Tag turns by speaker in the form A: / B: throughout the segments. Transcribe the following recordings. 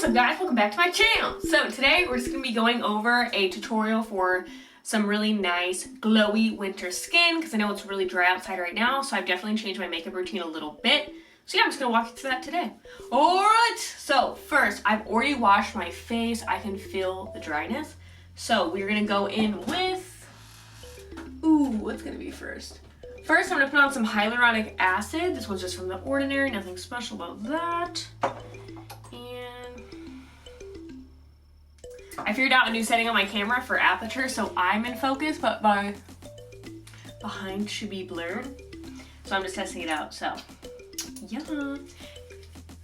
A: what's up guys, welcome back to my channel. So today we're just going to be going over a tutorial for some really nice glowy winter skin because I know it's really dry outside right now, so I've definitely changed my makeup routine a little bit. So yeah, I'm just going to walk you through that today. Alright, so first, I've already washed my face. I can feel the dryness. So we're going to go in with, what's going to be first? First, I'm going to put on some hyaluronic acid. This one's just from The Ordinary, nothing special about that. And I figured out a new setting on my camera for aperture, so I'm in focus, but my behind should be blurred. So I'm just testing it out, so yeah.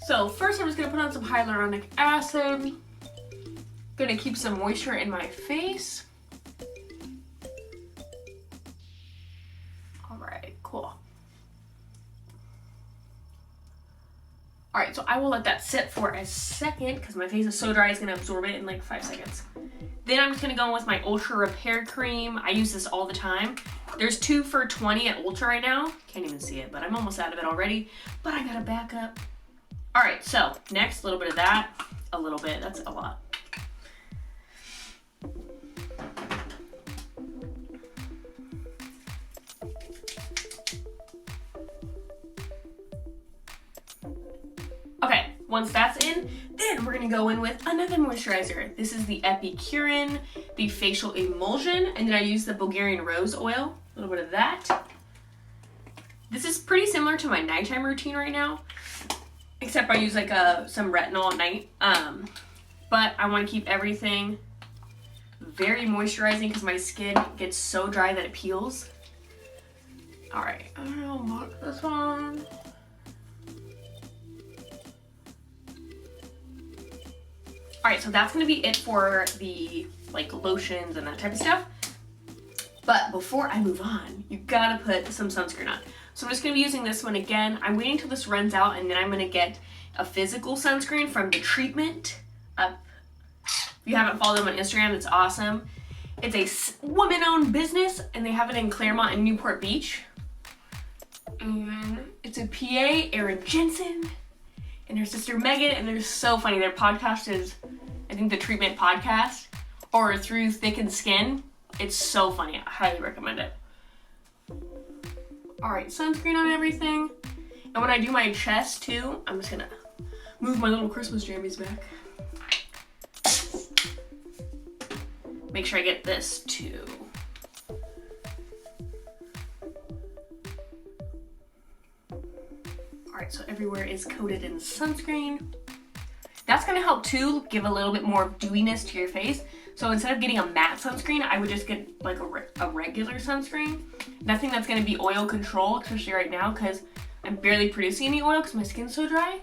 A: So first I'm just going to put on some hyaluronic acid. Going to keep some moisture in my face. Alright, cool. Alright, so I will let that sit for a second because my face is so dry it's going to absorb it in like 5 seconds. Then I'm just going to go in with my Ultra Repair Cream. I use this all the time. There's 2 for $20 at Ultra right now. Can't even see it, but I'm almost out of it already. But I got a backup. Alright, so next, a little bit of that. A little bit, that's a lot. Okay, once that's in, then we're gonna go in with another moisturizer. This is the Epicurean, the Facial Emulsion, and then I use the Bulgarian Rose Oil, a little bit of that. This is pretty similar to my nighttime routine right now, except I use like some retinol at night. But I wanna keep everything very moisturizing because my skin gets so dry that it peels. All right, I'll mark this one. Alright, so that's going to be it for the like lotions and that type of stuff. But before I move on, you gotta put some sunscreen on. So I'm just going to be using this one again. I'm waiting till this runs out and then I'm going to get a physical sunscreen from The Treatment. If you haven't followed them on Instagram, it's awesome. It's a woman-owned business and they have it in Claremont and Newport Beach. And it's a PA, Erin Jensen, and her sister Megan, and they're so funny. Their podcast is, I think, The Treatment Podcast, or Through Thick and Skin. It's so funny. I highly recommend it. Alright, sunscreen on everything. And when I do my chest, too, I'm just gonna move my little Christmas jammies back. Make sure I get this, too. Alright, so everywhere is coated in sunscreen. That's going to help too, give a little bit more dewiness to your face. So instead of getting a matte sunscreen, I would just get like a regular sunscreen. Nothing that's going to be oil control, especially right now because I'm barely producing any oil because my skin's so dry.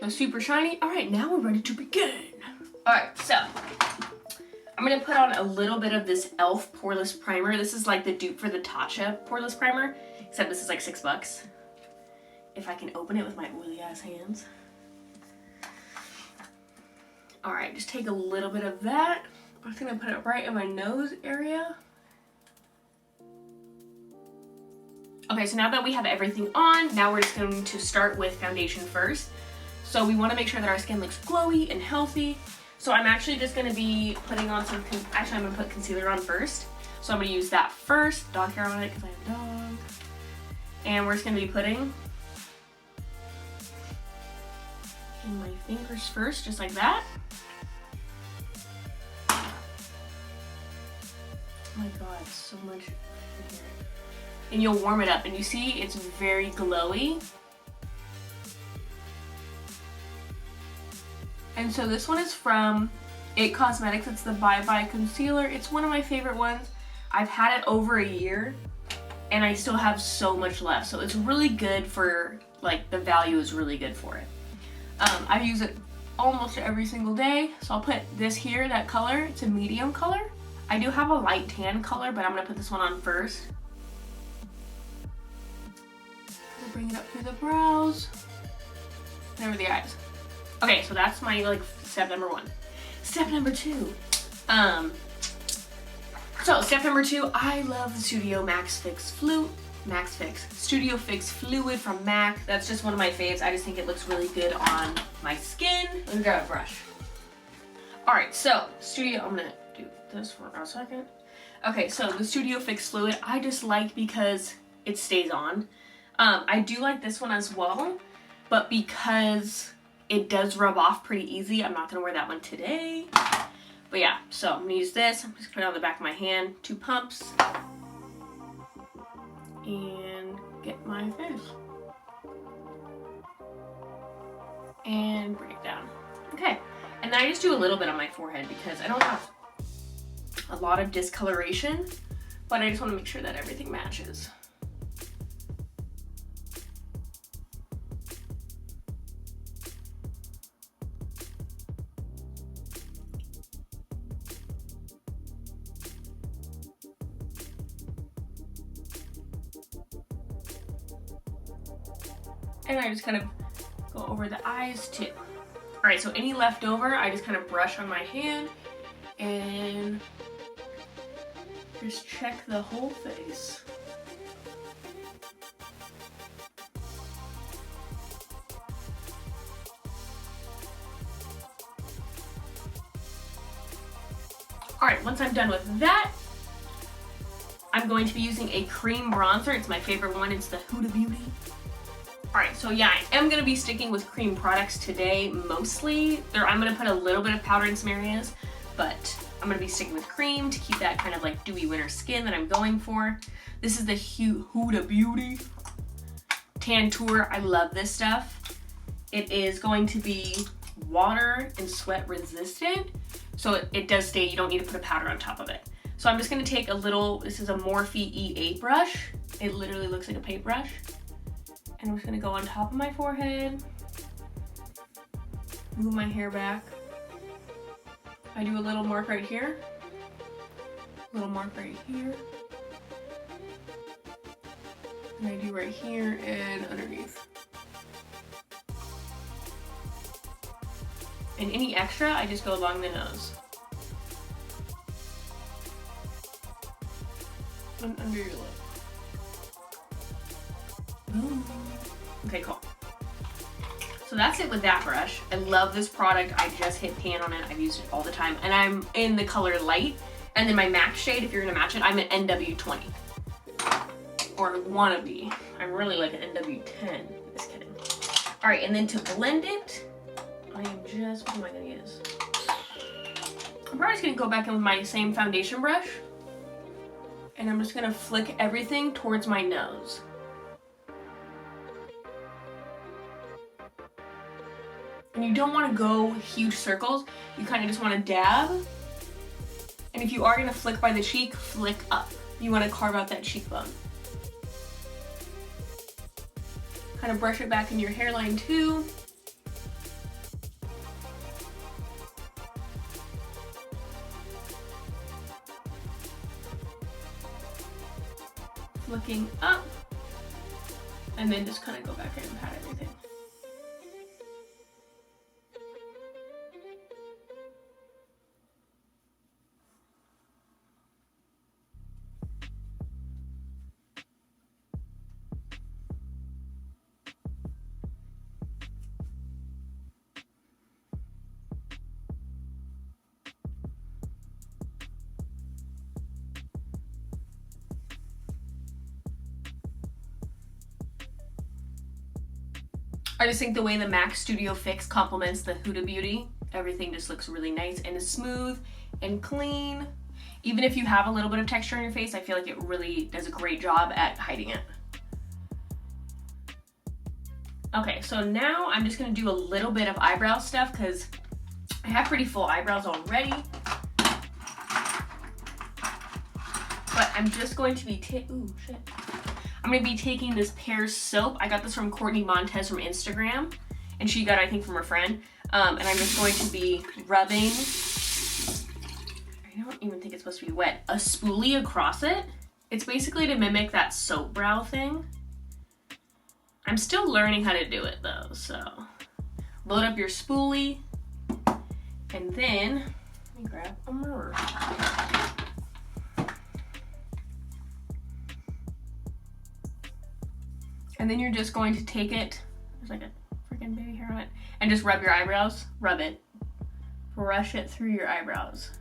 A: So super shiny. Alright, now we're ready to begin. Alright, so I'm going to put on a little bit of this e.l.f. Poreless Primer. This is like the dupe for the Tatcha Poreless Primer, except this is like $6. If I can open it with my oily ass hands. Alright, just take a little bit of that. I'm just gonna put it right in my nose area. Okay, so now that we have everything on, now we're just going to start with foundation first. So we want to make sure that our skin looks glowy and healthy. So I'm actually just going to be putting on some, I'm going to put concealer on first. So I'm going to use that first, dog hair on it because I have a dog. And we're just going to be putting in my fingers first, just like that. Oh my god, so much in here. And you'll warm it up and you see it's very glowy. And so this one is from It Cosmetics. It's the Bye Bye Concealer. It's one of my favorite ones. I've had it over a year and I still have so much left. So it's really good for, like, the value is really good for it. I use it almost every single day. So I'll put this here, that color. It's a medium color. I do have a light tan color, but I'm going to put this one on first. I'll bring it up through the brows. And over the eyes. Okay, so that's my, like, step number 1. Step number 2. So step number 2, I love the Studio Studio Fix Fluid from MAC. That's just one of my faves. I just think it looks really good on my skin. It let me grab a brush. Alright, so Studio, I'm gonna do this for a second. Okay, so the Studio Fix Fluid I just like because it stays on. I do like this one as well, but because it does rub off pretty easy, I'm not gonna wear that one today. But yeah, so I'm gonna use this. I'm just gonna put it on the back of my hand, 2 pumps, and get my face. And bring it down. Okay, and then I just do a little bit on my forehead because I don't have a lot of discoloration, but I just want to make sure that everything matches. And I just kind of go over the eyes too. All right, so any leftover, I just kind of brush on my hand and just check the whole face. All right, once I'm done with that, I'm going to be using a cream bronzer. It's my favorite one. It's the Huda Beauty. Alright, so yeah, I am going to be sticking with cream products today, mostly. I'm going to put a little bit of powder in some areas, but I'm going to be sticking with cream to keep that kind of like dewy winter skin that I'm going for. This is the Huda Beauty Tan Tour. I love this stuff. It is going to be water and sweat resistant, so it does stay. You don't need to put a powder on top of it. So I'm just going to take a little, this is a Morphe E8 brush. It literally looks like a paintbrush. And I'm just gonna go on top of my forehead, move my hair back. I do a little mark right here, a little mark right here, and I do right here and underneath. And any extra, I just go along the nose. And under your lip. Boom. Okay, cool. So that's it with that brush. I love this product. I just hit pan on it. I've used it all the time. And I'm in the color light. And then my MAC shade, if you're gonna match it, I'm an NW20. Or wanna be. I'm really like an NW10. Just kidding. All right, and then to blend it, I am just, what am I gonna use? I'm probably just gonna go back in with my same foundation brush. And I'm just gonna flick everything towards my nose. And you don't want to go huge circles. You kind of just want to dab. And if you are going to flick by the cheek, flick up. You want to carve out that cheekbone. Kind of brush it back in your hairline too. Flicking up. And then just kind of go back in and pat everything. I just think the way the MAC Studio Fix complements the Huda Beauty, everything just looks really nice and smooth and clean. Even if you have a little bit of texture on your face, I feel like it really does a great job at hiding it. Okay, so now I'm just gonna do a little bit of eyebrow stuff because I have pretty full eyebrows already. But I'm just going to be I'm gonna be taking this Pears soap. I got this from Courtney Montez from Instagram, and she got it, I think, from her friend. And I'm just going to be rubbing, I don't even think it's supposed to be wet, a spoolie across it. It's basically to mimic that soap brow thing. I'm still learning how to do it though, so. Load up your spoolie, and then, let me grab a mirror. And then you're just going to take it, there's like a freaking baby hair on it, and just rub your eyebrows. Rub it. Brush it through your eyebrows.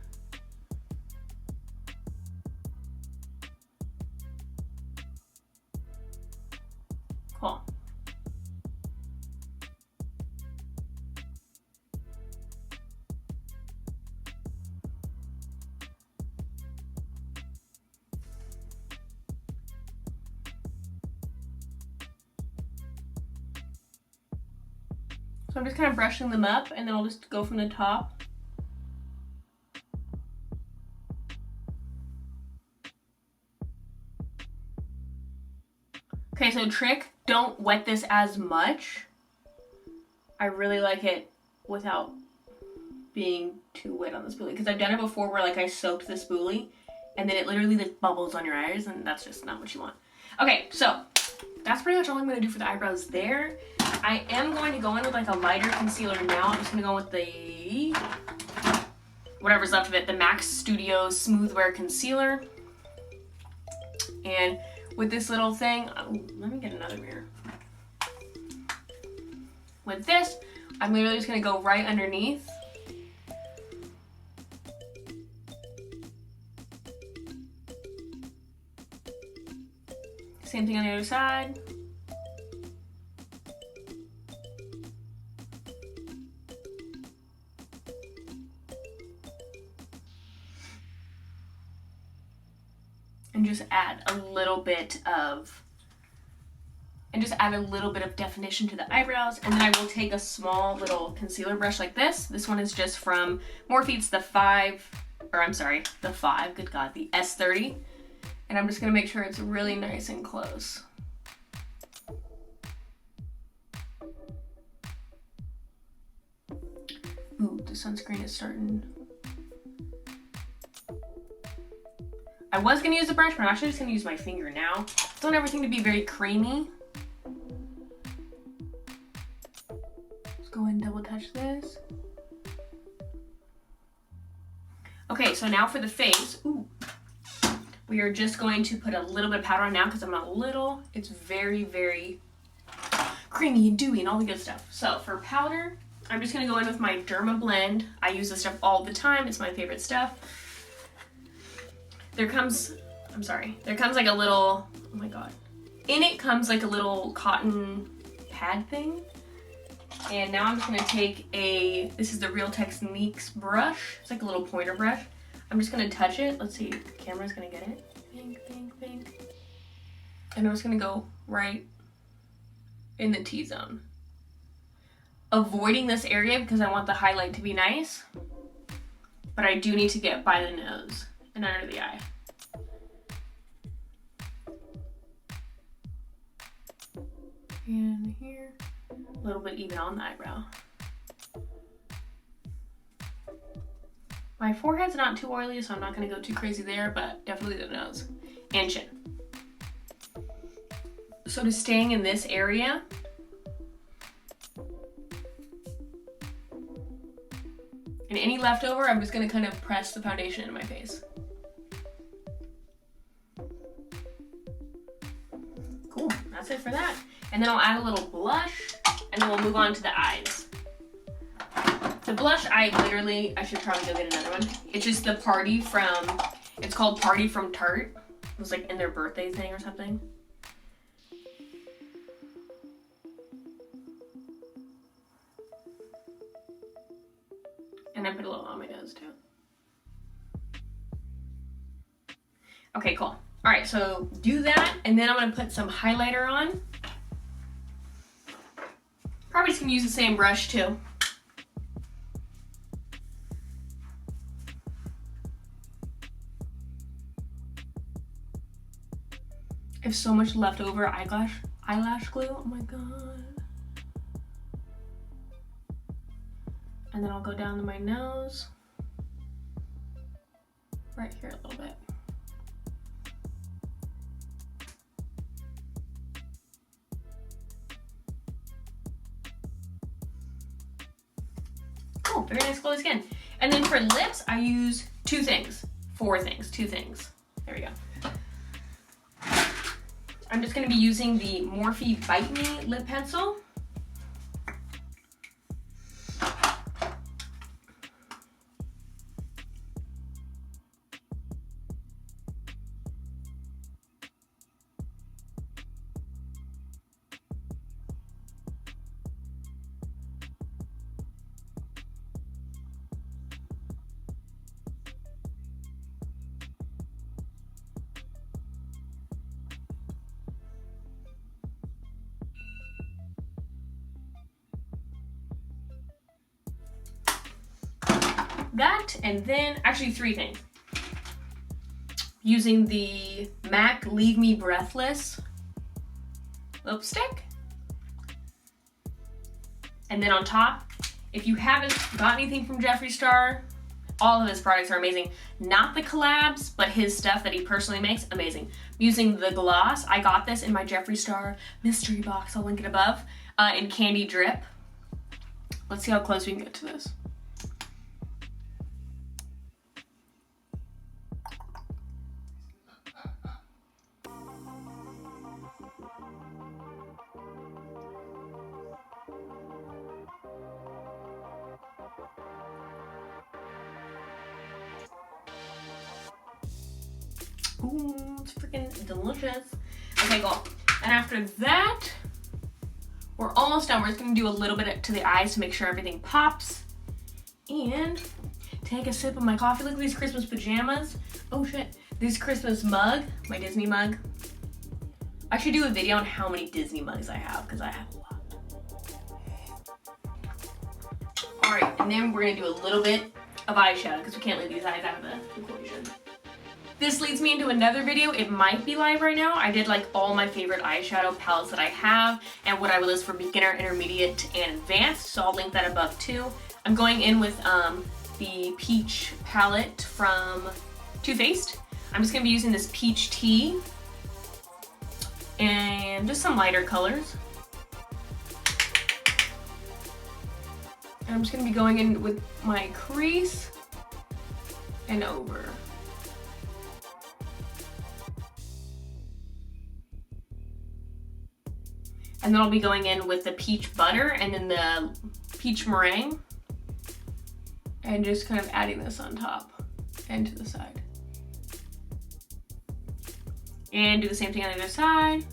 A: Cool. So I'm just kind of brushing them up, and then I'll just go from the top. Okay, so trick, don't wet this as much. I really like it without being too wet on the spoolie, because I've done it before where like I soaked the spoolie and then it literally like bubbles on your eyes, and that's just not what you want. Okay, so that's pretty much all I'm going to do for the eyebrows there. I am going to go in with like a lighter concealer now. I'm just going to go with the, whatever's left of it, the MAC Studio Smooth Wear Concealer. And with this little thing, let me get another mirror. With this, I'm literally just going to go right underneath. Same thing on the other side. And just add a little bit of definition to the eyebrows. And then I will take a small little concealer brush like this. This one is just from Morphe. It's the 5, good God, the S30. And I'm just gonna make sure it's really nice and close. Ooh, the sunscreen is starting. I was gonna use a brush, but I'm actually just gonna use my finger now. I don't want everything to be very creamy. Let's go ahead and double touch this. Okay, so now for the face. Ooh. We are just going to put a little bit of powder on now because it's very, very creamy and dewy and all the good stuff. So for powder, I'm just gonna go in with my Derma Blend. I use this stuff all the time. It's my favorite stuff. There comes like a little, oh my God. In it comes like a little cotton pad thing. And now I'm just gonna take this is the Real Techniques brush. It's like a little pointer brush. I'm just gonna touch it. Let's see, the camera's gonna get it. Pink, pink, pink. And I'm just gonna go right in the T-zone. Avoiding this area because I want the highlight to be nice. But I do need to get by the nose and under the eye. And here, a little bit even on the eyebrow. My forehead's not too oily, so I'm not gonna go too crazy there, but definitely the nose and chin. So to staying in this area, and any leftover, I'm just gonna kind of press the foundation into my face. Cool, that's it for that. And then I'll add a little blush, and then we'll move on to the eyes. The blush, I should probably go get another one. It's just the it's called Party from Tarte. It was like in their birthday thing or something. And I put a little on my nose too. Okay, cool. All right, so do that, and then I'm gonna put some highlighter on. Probably just gonna use the same brush too. I have so much leftover eyelash glue. Oh my God. And then I'll go down to my nose. Right here a little bit. Cool, very nice glowy skin. And then for lips, I use two things. There we go. I'm just gonna be using the Morphe Bite Me lip pencil. that, and then actually 3 things. Using the MAC Leave Me Breathless lipstick. And then on top, if you haven't got anything from Jeffree Star, all of his products are amazing. Not the collabs, but his stuff that he personally makes, amazing. Using the gloss, I got this in my Jeffree Star mystery box, I'll link it above, in Candy Drip. Let's see how close we can get to this. Ooh, it's freaking delicious. Okay, cool. And after that, we're almost done. We're just gonna do a little bit to the eyes to make sure everything pops. And take a sip of my coffee. Look at these Christmas pajamas. Oh shit. This Christmas mug, my Disney mug. I should do a video on how many Disney mugs I have, because I have a lot. Alright, and then we're gonna do a little bit of eyeshadow, because we can't leave these eyes out of the equation. This leads me into another video. It might be live right now. I did like all my favorite eyeshadow palettes that I have and what I would list for beginner, intermediate, and advanced. So I'll link that above too. I'm going in with the Peach palette from Too Faced. I'm just gonna be using this Peach Tea and just some lighter colors. And I'm just gonna be going in with my crease and over. And then I'll be going in with the peach butter and then the peach meringue. And just kind of adding this on top and to the side. And do the same thing on the other side.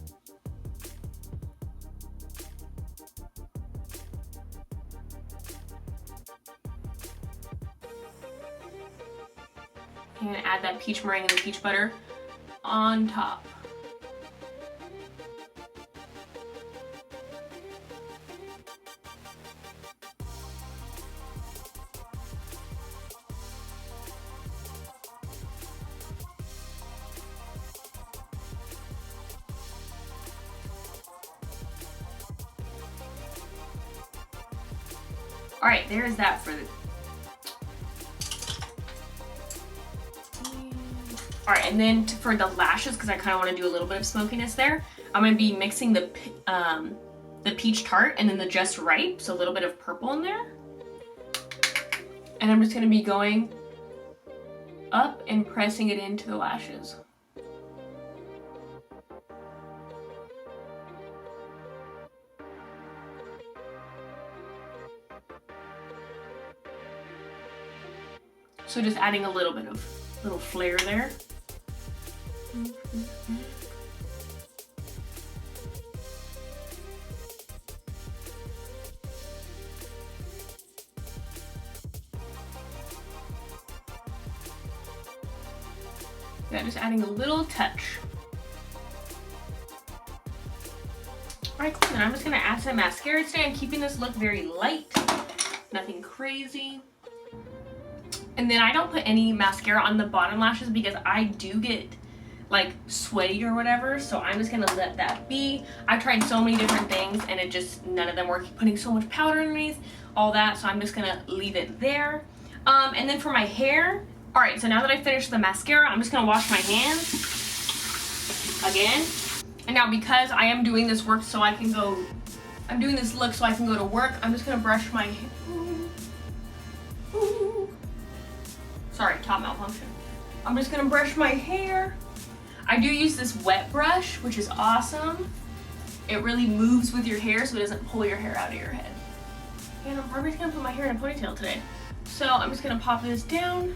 A: And add that peach meringue and the peach butter on top. All right, there's that for the... All right, and then for the lashes, because I kind of want to do a little bit of smokiness there, I'm going to be mixing the peach tart and then the Just Right, so a little bit of purple in there. And I'm just going to be going up and pressing it into the lashes. So just adding a little bit of little flair there. Yeah, just adding a little touch. Alright, cool. Then I'm just gonna add some mascara today. I'm keeping this look very light, nothing crazy. And then I don't put any mascara on the bottom lashes because I do get like sweaty or whatever, so I'm just gonna let that be. I've tried so many different things and it just, none of them work. Putting so much powder underneath, all that, so I'm just gonna leave it there. And then for my hair, all right, so now that I finished the mascara, I'm just gonna wash my hands again. And now because I am doing this work so I can go, I'm doing this look so I can go to work, I'm just gonna brush my hair. Sorry, top malfunction. I'm just gonna brush my hair. I do use this wet brush, which is awesome. It really moves with your hair so it doesn't pull your hair out of your head. And I'm probably just gonna put my hair in a ponytail today. So I'm just gonna pop this down.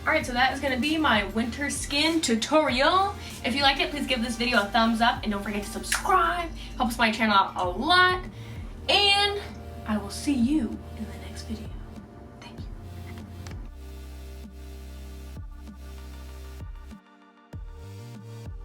A: Alright, so that is going to be my winter skin tutorial. If you like it, please give this video a thumbs up and don't forget to subscribe. Helps my channel out a lot. And I will see you in the next video.